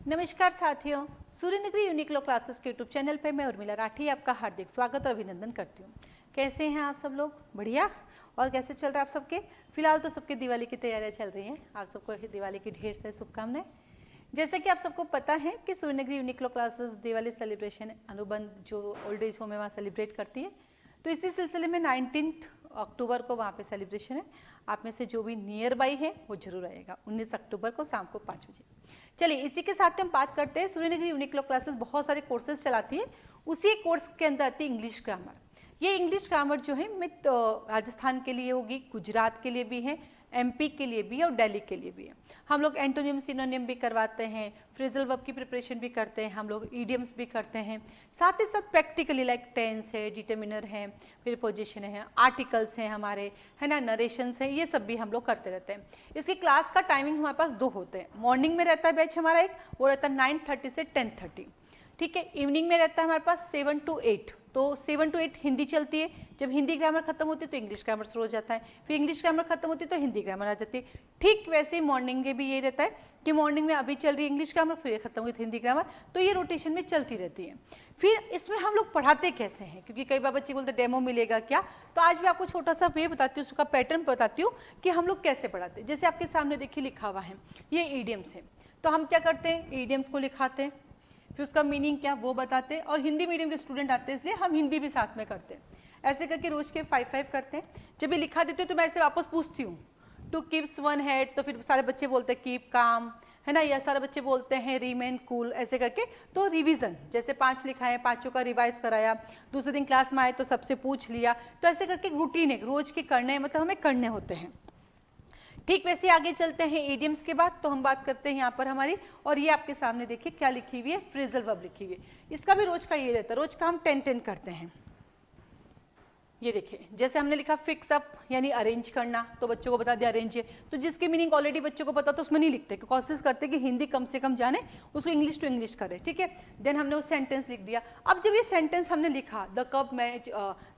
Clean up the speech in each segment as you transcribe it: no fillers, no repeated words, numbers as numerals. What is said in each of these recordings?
नमस्कार साथियों, Suryanagari Uniqlo classes के यूट्यूब चैनल पे मैं उर्मिला राठी आपका हार्दिक स्वागत और अभिनंदन करती हूँ। कैसे हैं आप सब लोग? बढ़िया। और कैसे चल रहा है आप सबके? फिलहाल तो सबके दिवाली की तैयारियां चल रही हैं। आप सबको दिवाली की ढेर सारी शुभकामनाएं। जैसे कि आप सबको पता है कि Suryanagari Uniqlo classes Diwali celebration अनुबंध जो ओल्ड एज होम है वहाँ सेलिब्रेट करती है। तो इसी सिलसिले में 19 अक्टूबर को वहाँ पे सेलिब्रेशन है। आप में से जो भी नियर बाई है वो जरूर आएगा 19 अक्टूबर को शाम को 5 बजे। चलिए इसी के साथ हम बात करते हैं। सूर्यनगरी यूनिक्लो क्लासेस बहुत सारे कोर्सेज चलाती है। उसी कोर्स के अंदर आती है इंग्लिश ग्रामर। ये इंग्लिश ग्रामर जो है मित राजस्थान के लिए होगी, गुजरात के लिए भी है, एमपी के लिए भी है और दिल्ली के लिए भी है। हम लोग एंटोनियम सिनोनियम भी करवाते हैं, फ्रेजल वर्ब की प्रिपरेशन भी करते हैं, हम लोग ईडियम्स भी करते हैं, साथ ही साथ प्रैक्टिकली लाइक टेंस है, डिटर्मिनर है, फिर पोजीशन है, आर्टिकल्स हैं हमारे, है ना, नरेशंस हैं, ये सब भी हम लोग करते रहते हैं। इसकी क्लास का टाइमिंग हमारे पास 2 होते हैं। मॉर्निंग में रहता है बैच हमारा एक, वो रहता है 9:30 से 10:30। ठीक है। इवनिंग में रहता है हमारे पास 7 to 8। तो 7 to 8 हिंदी चलती है। जब हिंदी ग्रामर खत्म होती है तो इंग्लिश ग्रामर शुरू हो जाता है, फिर इंग्लिश ग्रामर खत्म होती है तो हिंदी ग्रामर आ जाती है। ठीक वैसे ही मॉर्निंग में भी ये रहता है कि मॉर्निंग में अभी चल रही है इंग्लिश ग्रामर, फिर खत्म हुई हिंदी ग्रामर, तो ये रोटेशन में चलती रहती है। फिर इसमें हम लोग पढ़ाते कैसे हैं, क्योंकि कई बार बच्चे बोलते डेमो मिलेगा क्या, तो आज भी आपको छोटा सा वे बताती हूँ, उसका पैटर्न बताती हूँ कि हम लोग कैसे पढ़ाते हैं। जैसे आपके सामने देखिए लिखा हुआ है, ये ईडियम्स है। तो हम क्या करते हैं, ईडियम्स को लिखाते हैं, फिर उसका मीनिंग क्या वो बताते हैं। और हिंदी मीडियम के स्टूडेंट आते हैं इसलिए हम हिंदी भी साथ में करते हैं। ऐसे करके रोज के 5-5 करते हैं। जब ये लिखा देते हैं तो मैं ऐसे वापस पूछती हूँ, टू कीप्स वन हेड, तो फिर सारे बच्चे बोलते हैं कीप काम, है ना, या सारे बच्चे बोलते हैं रिमेन कूल, ऐसे करके। तो रिवीजन जैसे 5 लिखा है, 5 का रिवाइज कराया, दूसरे दिन क्लास में आए तो सबसे पूछ लिया, तो ऐसे करके रूटीन है, रोज के करने मतलब हमें करने होते हैं। ठीक वैसे आगे चलते हैं ईडियम्स के बाद। तो हम बात करते हैं यहाँ पर हमारी, और ये आपके सामने देखिए क्या लिखी हुई है, फ्रेजल वर्ब लिखी हुई है। इसका भी रोज का ये रहता है, रोज का हम 10-10 करते हैं। ये देखिए जैसे हमने लिखा फिक्स अप यानी अरेंज करना, तो बच्चों को बता दिया अरेंज है, तो जिसकी मीनिंग ऑलरेडी बच्चों को पता तो उसमें नहीं लिखते, कोशिश करते कि हिंदी कम से कम जाने, उसको इंग्लिश टू इंग्लिश करे। ठीक है। देन हमने वो सेंटेंस लिख दिया। अब जब ये सेंटेंस हमने लिखा, the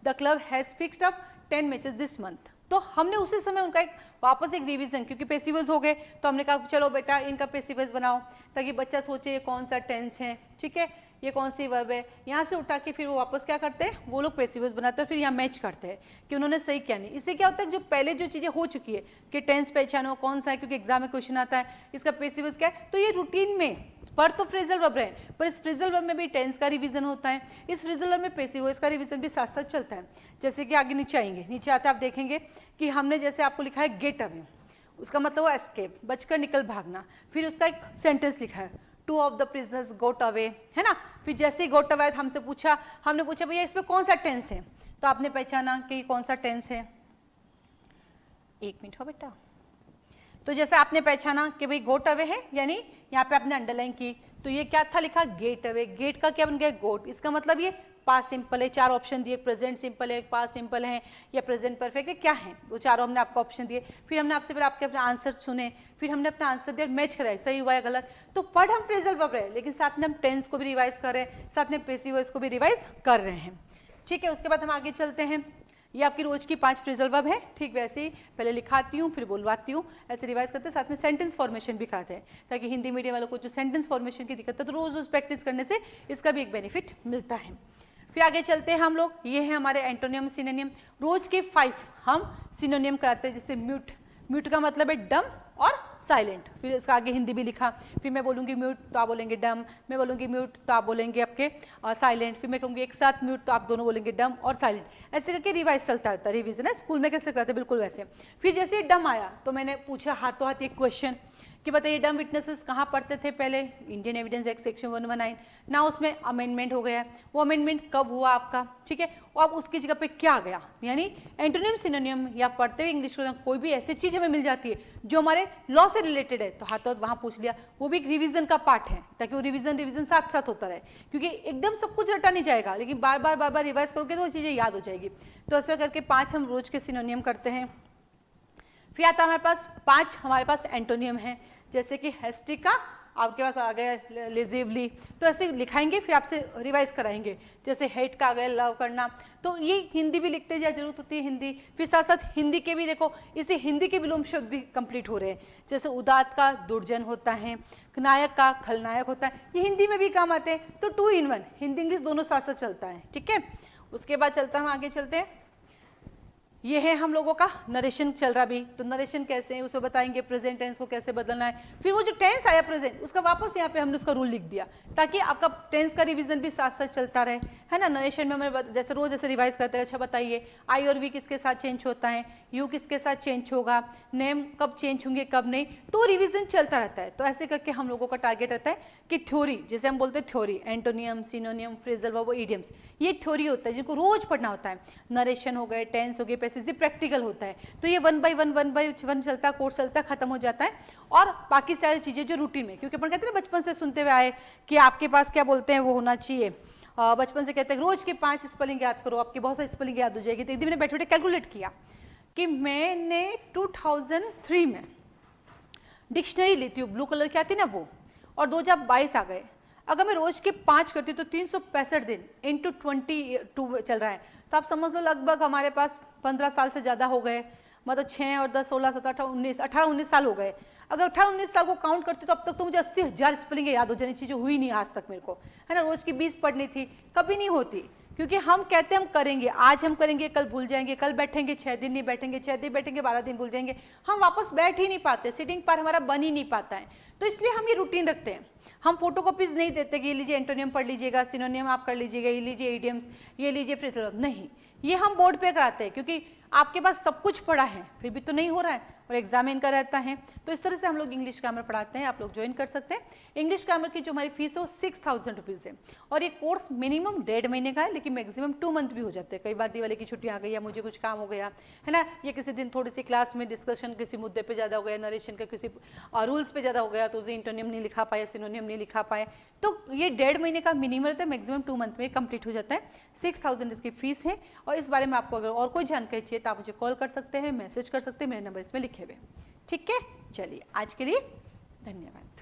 club has fixed up 10 matches this month, तो हमने उसी समय उनका एक वापस एक रिवीजन, क्योंकि पेसिवस हो गए तो हमने कहा चलो बेटा इनका पेसिवस बनाओ, ताकि बच्चा सोचे ये कौन सा टेंस है, ठीक है, ये कौन सी वर्ब है। यहाँ से उठा के फिर वो वापस क्या करते हैं, वो लोग पेसिवस बनाते हैं, फिर यहाँ मैच करते हैं कि उन्होंने सही क्या नहीं। इससे क्या होता है, जो पहले जो चीज़ें हो चुकी है कि टेंस पहचानो कौन सा है, क्योंकि एग्जाम में क्वेश्चन आता है इसका पेसिवस क्या है, तो ये रूटीन में पर तो फ्रेजल वर्ब है, पर इस फ्रेजल वर्ब में भी टेंस का रिवीजन होता है, इस फ्रेजल वर्ब में पेसिव वॉइस का रिवीजन भी साथ साथ चलता है। जैसे कि आगे नीचे आएंगे, नीचे आते आप देखेंगे कि हमने जैसे आपको लिखा है गेट अवे, उसका मतलब वो एस्केप, बचकर निकल भागना। फिर उसका एक सेंटेंस लिखा है, 2 of the prisoners got away, है ना। फिर जैसे ही गोट अवे हमने पूछा भैया इसमें कौन सा टेंस है, तो आपने पहचाना कि कौन सा टेंस है। 1 मिनट हो बेटा। तो जैसे आपने पहचाना कि भाई गोट अवे है, यानी यहाँ पे आपने अंडरलाइन की, तो ये क्या था लिखा, गेट अवे। गेट का क्या बन गया, गोट। इसका मतलब ये पास्ट सिंपल है। 4 ऑप्शन दिए, प्रेजेंट सिंपल है, पास्ट सिंपल है, या प्रेजेंट परफेक्ट है, क्या है वो चारों हमने आपको ऑप्शन दिए। फिर हमने आपसे आपके अपने आंसर सुने, फिर हमने अपना आंसर दिया, मैच कराया सही हुआ है गलत। तो पढ़ हम फ्रेजल वर्ब रहे, लेकिन साथ में हम टेंस को भी रिवाइज कर रहे हैं, साथ में पेसिव वॉइस को भी रिवाइज कर रहे हैं। ठीक है। उसके बाद हम आगे चलते हैं। ये आपकी रोज की 5 फ्रेजल वर्ब है। ठीक वैसे ही पहले लिखाती हूँ फिर बोलवाती हूँ, ऐसे रिवाइज करते हैं, साथ में सेंटेंस फॉर्मेशन भी कराते हैं, ताकि हिंदी मीडियम वालों को जो सेंटेंस फॉर्मेशन की दिक्कत है तो रोज प्रैक्टिस करने से इसका भी एक बेनिफिट मिलता है। फिर आगे चलते हैं हम लोग, ये है हमारे एंटोनियम सिनोनियम। रोज के 5 हम सिनोनियम कराते हैं। जैसे म्यूट, म्यूट का मतलब है डम और साइलेंट। फिर इसका आगे हिंदी भी लिखा, फिर मैं बोलूँगी म्यूट तो आप बोलेंगे डम, मैं बोलूँगी म्यूट तो आप बोलेंगे आपके साइलेंट, फिर मैं कहूँगी एक साथ म्यूट तो आप दोनों बोलेंगे डम और साइलेंट। ऐसे करके रिवाइज चलता रहता है, रिवीजन है, स्कूल में कैसे करते हैं बिल्कुल वैसे। फिर जैसे डम आया तो मैंने पूछा हाथों हाथ एक क्वेश्चन कि बताइए डम विटनेसेस कहाँ पढ़ते थे पहले, इंडियन एविडेंस एक्ट सेक्शन 119 ना, उसमें अमेंडमेंट हो गया। वो अमेंडमेंट कब हुआ आपका, ठीक है, और अब उसकी जगह पे क्या आ गया, यानी एंटोनियम सिनोनियम या पढ़ते हुए इंग्लिश को कोई भी ऐसी चीज हमें मिल जाती है जो हमारे लॉ से रिलेटेड है, तो हाथों वहाँ पूछ लिया। वो भी एक रिवीजन का पार्ट है, ताकि वो रिवीजन साथ साथ होता रहे, क्योंकि एकदम सब कुछ रटा नहीं जाएगा, लेकिन बार बार रिवाइज करोगे तो वो चीज़ें याद हो जाएगी। तो ऐसे करके 5 हम रोज के सिनोनियम करते हैं। फिर आता है हमारे पास 5 हमारे पास एंटोनियम है, जैसे कि हेस्टिका, आपके पास आ गया लेजिवली, तो ऐसे लिखाएंगे, फिर आपसे रिवाइज कराएंगे। जैसे हेट का आ गया लव करना, तो ये हिंदी भी लिखते जाए, जरूरत होती है हिंदी। फिर साथ साथ हिंदी के भी देखो, इसे हिंदी के विलोम शब्द भी कंप्लीट हो रहे हैं। जैसे उदात का दुर्जन होता है, नायक का खलनायक होता है, ये हिंदी में भी काम आते हैं। तो 2 in 1 हिंदी इंग्लिश दोनों साथ साथ चलता है, ठीक है। उसके बाद चलता हूँ, आगे चलते हैं। ये है हम लोगों का नरेशन चल रहा भी, तो नरेशन कैसे है उसे बताएंगे, प्रेजेंट टेंस को कैसे बदलना है। फिर वो जो टेंस आया प्रेजेंट, उसका वापस यहाँ पे हमने उसका रूल लिख दिया, ताकि आपका टेंस का रिवीजन भी साथ साथ चलता रहे, है ना। नरेशन में हमें जैसे रोज ऐसे रिवाइज करते हैं, अच्छा बताइए आई और वी किसके साथ चेंज होता है, यू किसके साथ चेंज होगा, नेम कब चेंज होंगे कब नहीं, तो रिविजन चलता रहता है। तो ऐसे करके हम लोगों का टारगेट रहता है कि थ्योरी, जैसे हम बोलते हैं theory, antonym, सिनोनियम, phrasal verb, idioms, ये थ्योरी होता है जिनको रोज पढ़ना होता है। नरेशन हो गए, टेंस हो गए, पैसेज, प्रैक्टिकल होता है। तो ये 1 by 1 चलता है, कोर्स चलता है, खत्म हो जाता है। और बाकी सारी चीजें जो रूटीन में, क्योंकि अपन कहते हैं बचपन से सुनते हुए आए कि आपके पास क्या बोलते हैं वो होना चाहिए, बचपन से कहते हैं रोज के 5 स्पेलिंग याद करो, आपकी बहुत सारी स्पेलिंग याद हो जाएगी। तो एक दिन मैंने बैठे बैठे कैलकुलेट किया कि मैंने 2003 में डिक्शनरी लेती हूँ, ब्लू कलर की आती ना वो, और 2022 आ गए, अगर मैं रोज के 5 करती हूँ तो 365 दिन इंटू 22 चल रहा है। तो आप समझ लो लगभग हमारे पास 15 साल से ज़्यादा हो गए, मतलब 6 और 10, 16, 17, 18, 19 साल हो गए। अगर 18-19 साल को काउंट करती तो अब तक तो मुझे 80,000 स्पेलिंग याद हो जानी चाहिए, जो हुई नहीं आज तक मेरे को, है ना। रोज की 20 पढ़नी थी, कभी नहीं होती, क्योंकि हम कहते हैं हम करेंगे, आज हम करेंगे, कल भूल जाएंगे, कल बैठेंगे 6 दिन नहीं बैठेंगे, 6 दिन बैठेंगे 12 दिन भूल जाएंगे, हम वापस बैठ ही नहीं पाते, सिटिंग पर हमारा बन ही नहीं पाता है। तो इसलिए हम ये रूटीन रखते हैं। हम फोटोकॉपीज नहीं देते कि ये लीजिए एंटोनियम पढ़ लीजिएगा, सिनोनियम आप कर लीजिएगा, ये लीजिए इडियम्स, ये लीजिए फ्रेजल, नहीं, ये हम बोर्ड पे कराते हैं, क्योंकि आपके पास सब कुछ पढ़ा है फिर भी तो नहीं हो रहा है, और एग्जाम इनका रहता है। तो इस तरह से हम लोग इंग्लिश ग्रामर पढ़ाते हैं, आप लोग ज्वाइन कर सकते हैं। इंग्लिश ग्रामर की जो हमारी फीस है वो 6,000 रुपीज़ है, और ये कोर्स मिनिमम 1.5 महीने का है, लेकिन मैक्सिमम 2 मंथ भी हो जाते हैं। कई बार दिवाली की छुट्टियां आ गई, या मुझे कुछ काम हो गया, है ना, ये किसी दिन थोड़ी सी क्लास में डिस्कशन किसी मुद्दे पे ज़्यादा हो गया, नरेशन का किसी रूल्स पे ज़्यादा हो गया, तो उसे इंटोनियम नहीं लिखा पाए, सिनोनियम नहीं लिखा पाए, तो ये 1.5 महीने का मिनिमम रहता है, मैक्सिमम 2 मंथ में कंप्लीट हो जाता है। 6,000 इसकी फीस है, और इस बारे में आपको अगर और कोई जानकारी चाहिए तो आप मुझे कॉल कर सकते हैं, मैसेज कर सकते हैं, मेरे नंबर इसमें लिखे हुए। ठीक है, चलिए आज के लिए धन्यवाद।